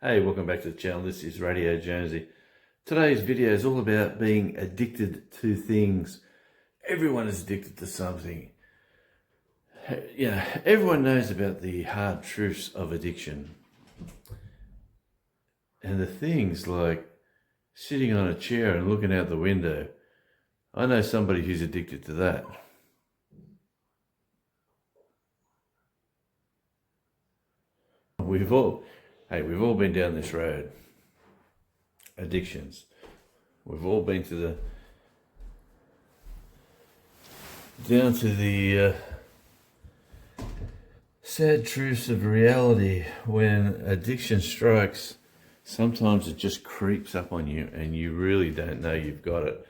Hey, welcome back to the channel. This is Radio Jonesy. Today's video is all about being addicted to things. Everyone is addicted to something. Everyone knows about the hard truths of addiction. And the things like sitting on a chair and looking out the window. I know somebody who's addicted to that. We've all been down this road. Addictions. We've all been down to the sad truths of reality. When addiction strikes, sometimes it just creeps up on you and you really don't know you've got it.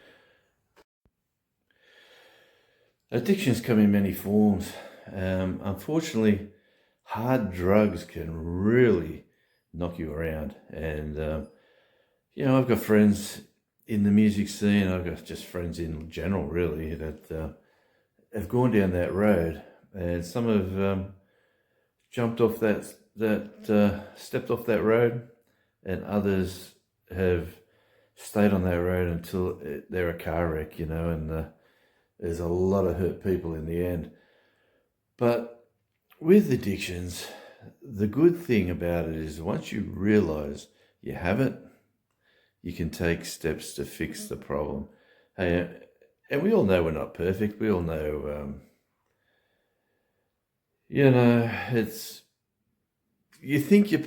Addictions come in many forms. Unfortunately, hard drugs can really knock you around. And, I've got friends in the music scene. I've got just friends in general, really, that have gone down that road. And some have jumped off stepped off that road, and others have stayed on that road until they're a car wreck, and there's a lot of hurt people in the end. But with addictions, the good thing about it is once you realize you have it, you can take steps to fix the problem. And we all know we're not perfect. We all know, it's, you think you're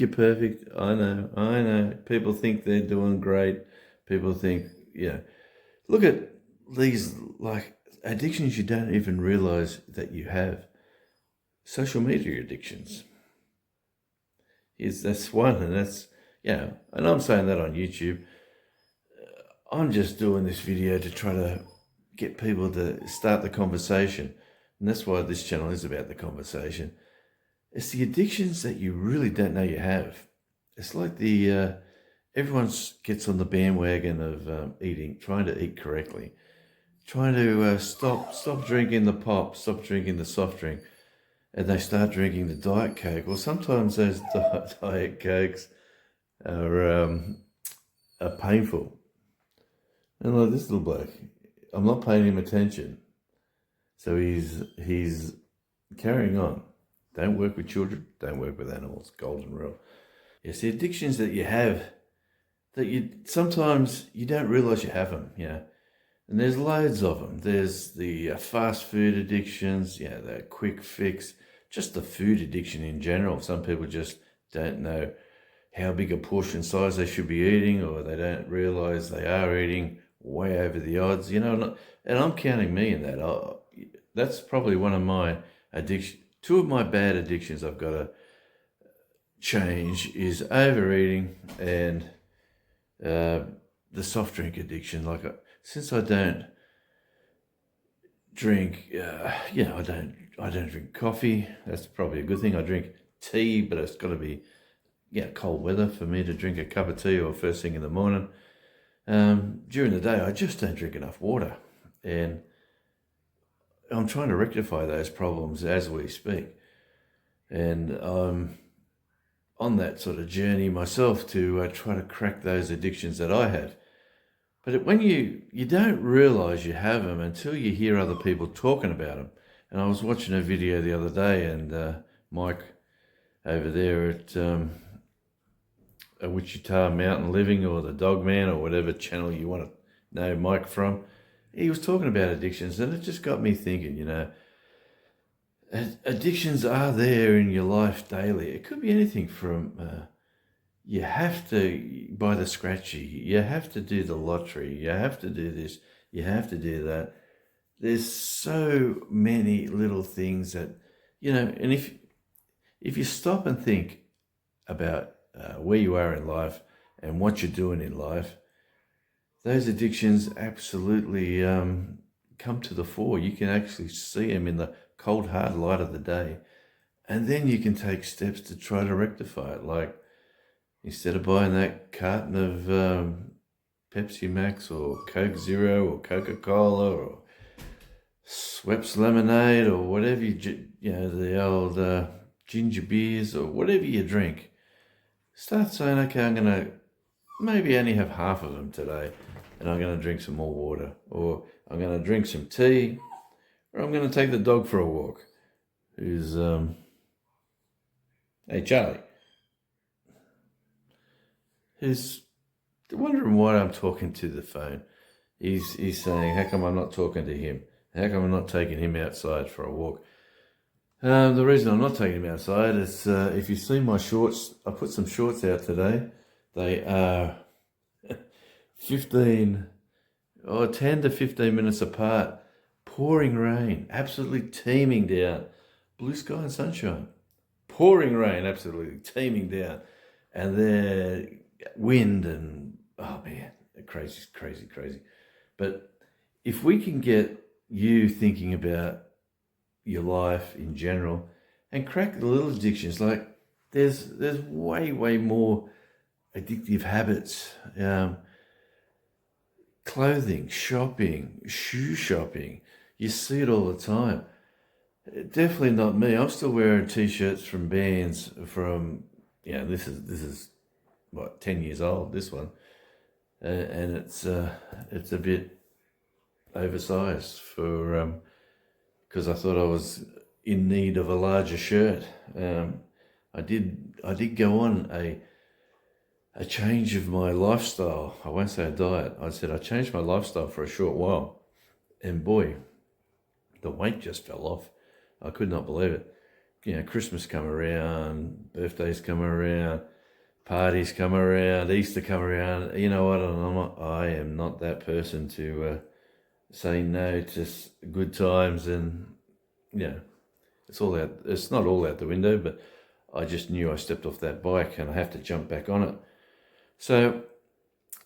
perfect. I know. People think they're doing great. People think, look at these addictions you don't even realize that you have. Social media addictions. That's one, and that's, and I'm saying that on YouTube. I'm just doing this video to try to get people to start the conversation. And that's why this channel is about the conversation. It's the addictions that you really don't know you have. It's like everyone gets on the bandwagon of trying to eat correctly. Trying to stop drinking the pop, stop drinking the soft drink, and they start drinking the Diet Coke. Well, sometimes those Diet Cokes are painful. And like this little bloke, I'm not paying him attention, so he's carrying on. Don't work with children, don't work with animals. Golden rule. Yes, the addictions that you have, that sometimes you don't realize you have them. And there's loads of them. There's the fast food addictions, the quick fix, just the food addiction in general. Some people just don't know how big a portion size they should be eating, or they don't realize they are eating way over the odds, and I'm counting me in that. That's probably one of my addictions. Two of my bad addictions I've got to change is overeating and the soft drink addiction. Since I don't drink, I don't drink coffee. That's probably a good thing. I drink tea, but it's got to be, cold weather for me to drink a cup of tea, or first thing in the morning. During the day, I just don't drink enough water. And I'm trying to rectify those problems as we speak. And I'm on that sort of journey myself to try to crack those addictions that I have. But when you don't realize you have them until you hear other people talking about them. And I was watching a video the other day, and Mike over there at Wichita Mountain Living, or the Dog Man, or whatever channel you want to know Mike from, he was talking about addictions, and it just got me thinking, addictions are there in your life daily. It could be anything from you have to buy the scratchy, you have to do the lottery, you have to do this, you have to do that. There's so many little things that, and if you stop and think about where you are in life and what you're doing in life, those addictions absolutely come to the fore. You can actually see them in the cold, hard light of the day. And then you can take steps to try to rectify it. Like, instead of buying that carton of Pepsi Max or Coke Zero or Coca-Cola or Schweppes lemonade or whatever the old ginger beers or whatever you drink, start saying, okay, I'm going to maybe only have half of them today, and I'm going to drink some more water, or I'm going to drink some tea, or I'm going to take the dog for a walk. Who's, hey, Charlie, who's wondering why I'm talking to the phone. He's saying, how come I'm not talking to him? How come I'm not taking him outside for a walk? The reason I'm not taking him outside is if you've seen my shorts, I put some shorts out today. They are 10 to 15 minutes apart. Pouring rain, absolutely teeming down. Blue sky and sunshine. Pouring rain, absolutely teeming down. And then wind and, oh man, crazy, crazy, crazy. But if we can get you thinking about your life in general and crack the little addictions, like there's way more addictive habits. Clothing, shopping, shoe shopping. You see it all the time. Definitely not me. I'm still wearing t-shirts from bands from, this is what, 10 years old, this one. And it's a bit oversized for, because I thought I was in need of a larger shirt. I did go on a change of my lifestyle. I won't say a diet. I said I changed my lifestyle for a short while. And boy, the weight just fell off. I could not believe it. Christmas come around, birthdays come around, parties come around, Easter come around. You know what? I am not that person to say no to good times. And it's all out. It's not all out the window, but I just knew I stepped off that bike and I have to jump back on it. So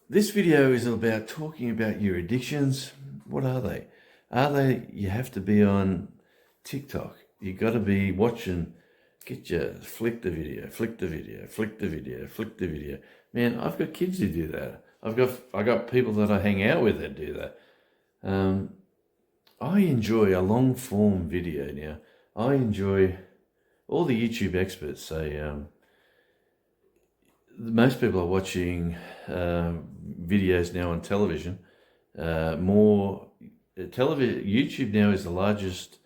this video is about talking about your addictions. What are they? You have to be on TikTok. You got to be watching, flick the video, flick the video, flick the video, flick the video. Man, I've got kids who do that. I got people that I hang out with that do that. I enjoy a long form video now. I enjoy, all the YouTube experts say, most people are watching videos now on television. YouTube now is the largest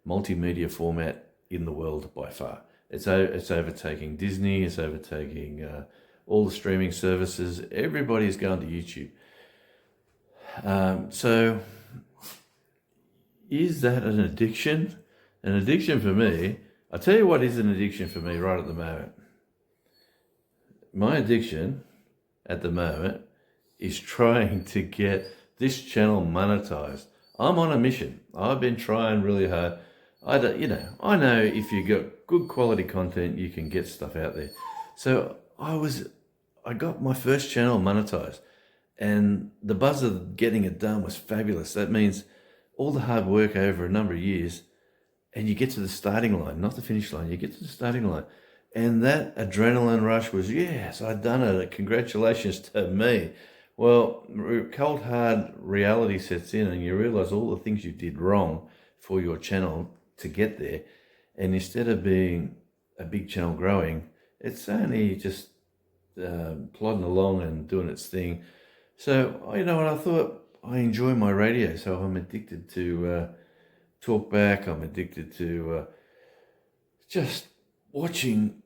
multimedia format in the world by far. It's overtaking Disney. It's overtaking all the streaming services. Everybody is going to YouTube. So, is that an addiction? An addiction for me. I'll tell you what is an addiction for me right at the moment. My addiction at the moment is trying to get this channel monetized. I'm on a mission. I've been trying really hard. I know if you got good quality content, you can get stuff out there. So I got my first channel monetized, and the buzz of getting it done was fabulous. That means all the hard work over a number of years, and you get to the starting line, not the finish line. You get to the starting line. And that adrenaline rush was, yes, I'd done it. Congratulations to me. Well, cold hard reality sets in and you realize all the things you did wrong for your channel to get there. And instead of being a big channel growing, it's only just plodding along and doing its thing. So, what I thought, I enjoy my radio, so I'm addicted to talk back. I'm addicted to just watching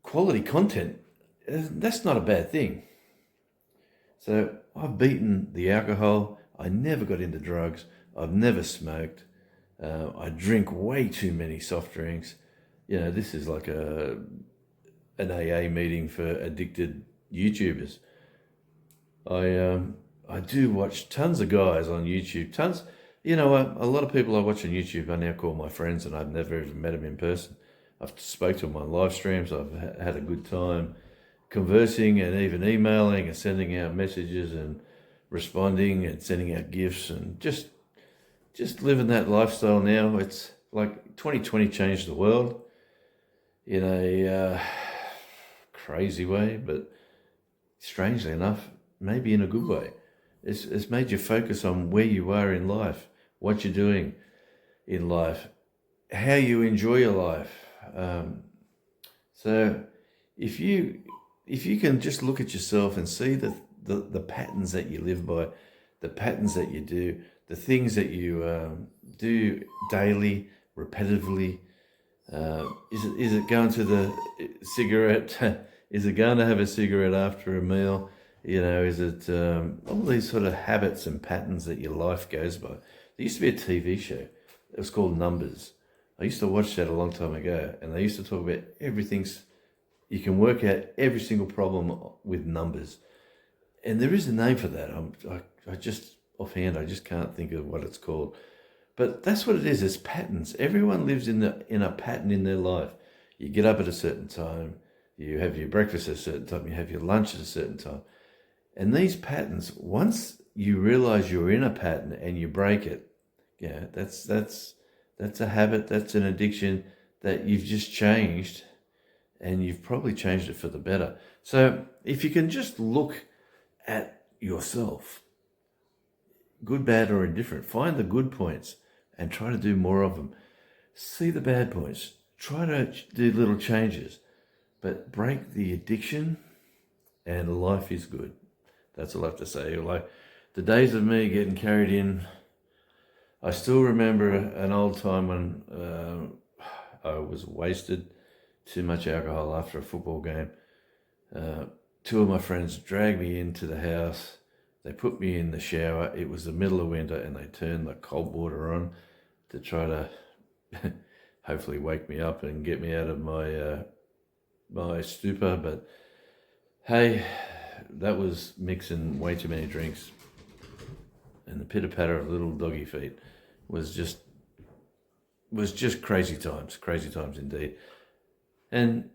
quality content. That's not a bad thing. So I've beaten the alcohol. I never got into drugs. I've never smoked. I drink way too many soft drinks. This is like an AA meeting for addicted YouTubers. I do watch tons of guys on YouTube. Tons. A lot of people I watch on YouTube I now call my friends, and I've never even met them in person. I've spoke to them on live streams. I've had a good time conversing and even emailing and sending out messages and responding and sending out gifts and just living that lifestyle now. It's like 2020 changed the world in a crazy way, but strangely enough, maybe in a good way. It's made you focus on where you are in life, what you're doing in life, how you enjoy your life. So if you if you can just look at yourself and see the patterns that you live by, the patterns that you do, the things that you do daily, repetitively. Is it going to the cigarette? Is it going to have a cigarette after a meal? Is it all these sort of habits and patterns that your life goes by? There used to be a TV show. It was called Numbers. I used to watch that a long time ago, and they used to talk about everything's. You can work out every single problem with numbers, and there is a name for that. I just offhand, I just can't think of what it's called. But that's what it is. It's patterns. Everyone lives in a pattern in their life. You get up at a certain time. You have your breakfast at a certain time. You have your lunch at a certain time. And these patterns, once you realize you're in a pattern and you break it, that's a habit. That's an addiction that you've just changed, and you've probably changed it for the better. So if you can just look at yourself, good, bad, or indifferent, find the good points and try to do more of them. See the bad points. Try to do little changes, but break the addiction, and life is good. That's all I have to say. Like the days of me getting carried in, I still remember an old time when I was wasted, too much alcohol after a football game. Two of my friends dragged me into the house. They put me in the shower. It was the middle of winter, and they turned the cold water on to try to hopefully wake me up and get me out of my stupor. But hey, that was mixing way too many drinks, and the pitter patter of little doggy feet was just crazy times indeed. And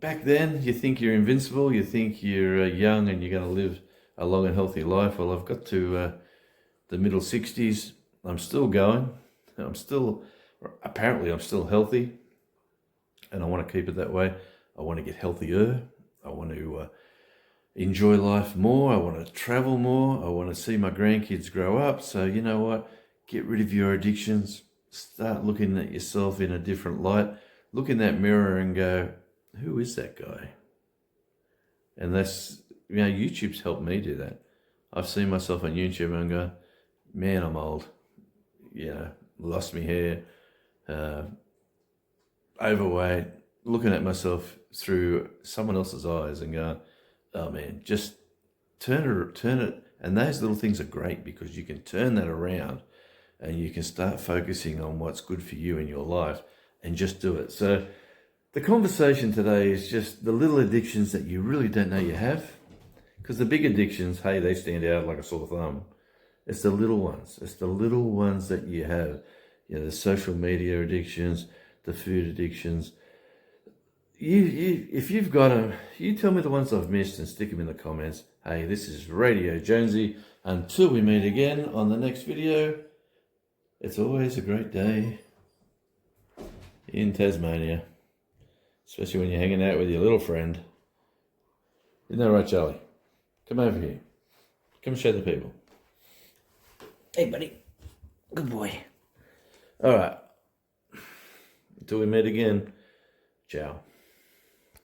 back then, you think you're invincible, you think you're young and you're going to live a long and healthy life. Well, I've got to the middle 60s. I'm still going. Apparently I'm still healthy, and I want to keep it that way. I want to get healthier. I want to enjoy life more. I want to travel more. I want to see my grandkids grow up. So you know what? Get rid of your addictions. Start looking at yourself in a different light. Look in that mirror and go, who is that guy? And that's, YouTube's helped me do that. I've seen myself on YouTube and go, man, I'm old. Lost me hair, overweight, looking at myself through someone else's eyes and going, oh man, just turn it. And those little things are great because you can turn that around and you can start focusing on what's good for you in your life and just do it. So the conversation today is just the little addictions that you really don't know you have, because the big addictions, hey, they stand out like a sore thumb. It's the little ones. It's the little ones that you have. The social media addictions, the food addictions. If you've got them, you tell me the ones I've missed and stick them in the comments. Hey, this is Radio Jonesy. Until we meet again on the next video, it's always a great day in Tasmania, especially when you're hanging out with your little friend. Isn't that right, Charlie? Come over here. Come and show the people. Hey, buddy. Good boy. All right. Until we meet again, ciao.